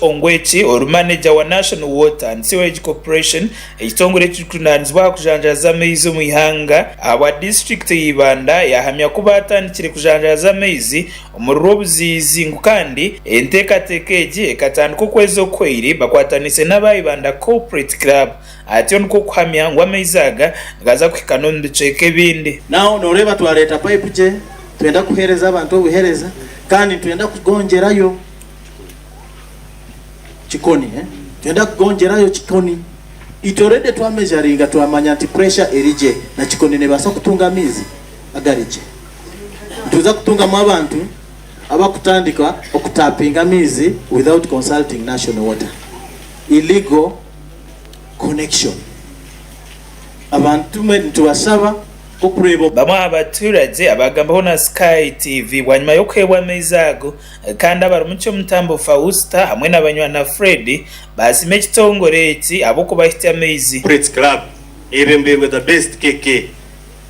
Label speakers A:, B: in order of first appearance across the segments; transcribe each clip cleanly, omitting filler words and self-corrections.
A: Ongwechi or manager wa National Water and Sewage Corporation ekitongole kikunanzibwa kujanjaza amaizi mu ihanga aba district y'Ibanda yahamya kuba atandikire kujanjaza amaizi mu Rwobuzizi kandi enteekateeka egi ekatandika okwezi okw'eire bakwatanise n'Ibanda Corporate Club ati onko kuhamya ngo amaizi aga gaza kuhikana mu biceeke bindi.
B: Now noreba twaleta pipe je twenda kuhereza abantu obuhereza kandi twenda kugongerayo chikoni twenda kugongerayo chikoni itorede twameasuringa twamanya ati pressure erije na chikoni ne basa kutunga mizi agarije tuza kutunga mu abantu abakutandika okutapinga mizi without consulting National Water, illegal connection. Abantu ntubasaba ko kureba
A: bamwe abaturage abagambaho na Sky TV wanyuma yo kwebwa amaizago kandi abari mu cyo mutambo Fausta hamwe n'abanywa na Freddy basime kitongore eti abo kubahita amaizi
C: Corporate Club ebembebwe the best keke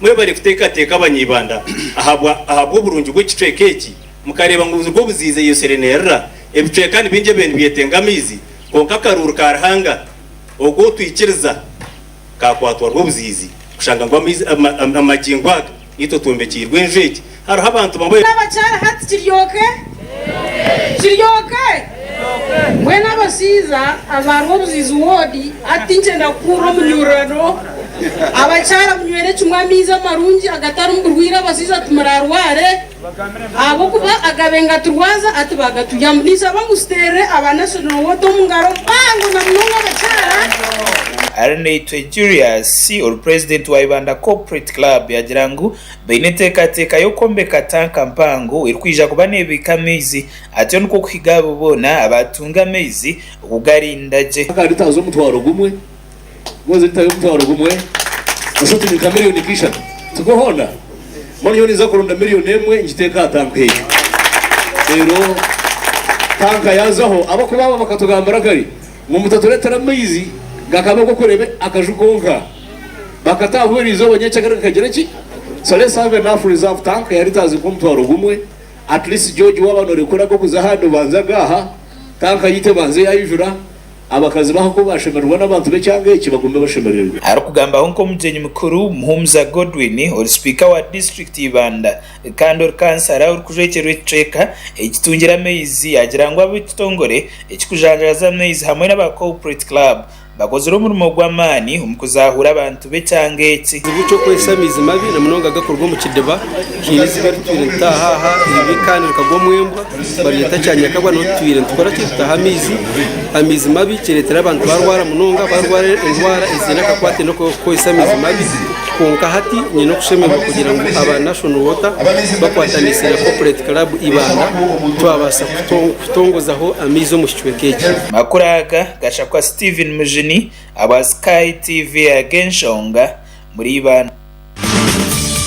C: mwe bari kuteka abanyibanda ahabwo burungi bwo kitweke eki mukareba ngo Rwobuzizi iyo serenera ebitwe kandi binje bende byetenga amaizi konka karuru karhanga ogo twikiriza kakwatwa Rwobuzizi kushanga ngo amagingo aga ito tumbekirwe njeki hariho abantu bamwe
D: n'abacara hati kiryoke mwe n'abasiza abarwobuzizi wodi ati ngenda kuro munyurano abacara munywere cyumwamiza marungi agatara umurwira abasiza tumararware abo kuba agabenga turwaza ati bagatujamnisa bangustere abanational water mungaro bango na mnonga abacara
A: Arneitwe Julius or president wa Ibanda Corporate Club yagirangu beneteka yo kombeka tanka mpango irkwija kuba nebika amaizi ati onko kwiga bubona abatunga amaizi ugarindaje
E: akaritazo mutwaro gumwe ngoze tayo mutwaro gumwe usote ni kamilioni kisha tukohona moni za kurunda miliyoni emwe ngiteka tanka heyo rero tanka yazaho abakubaba bakatugambara kari mu mutatoretera amaizi gakaba ko kurebe akajukonka bakatahurizo banyacakara kagera ki so let's have enough reserve tank yaritazi kumtwaro gumwe at least George wabano rekora ko kuza hano banza gaha tanka yite banze yayijura abakazi baho ko bashemerwa n'abantu be cyangwa iki bagomba bashemererwa
A: arukugamba honko mujenyi mukuru Muhumza Godwin or speaker wa district Ibanda kandi or kansara uri kujekerwe ceka ekitungira amaizi agirangwa abitongore ekikujanjaza amaizi hamwe n'aba Corporate Club bakozero umurimo gw'amani umukuzahura abantu be cyangetse
F: ubuco kwesamizi mabi na munonga gakorwa mu kideba kirizi bari ntahaha ibikani rikagwa mwembwa bari yatacanye akagwa no twire tukora cyitaha amizi mabi kiretera abantu barwara munonga barwara indwara izina kakwate no kwesamizi mabi konka hati nyino kushemerwa kugira ngo aba National Water bakwatanise na Corporate Club Ibanda twabasa kutongozaho amizo mu kichwekeke
A: makuraga gashakwa Steven Mujini aba Sky TV agenshonga muri Ibanda.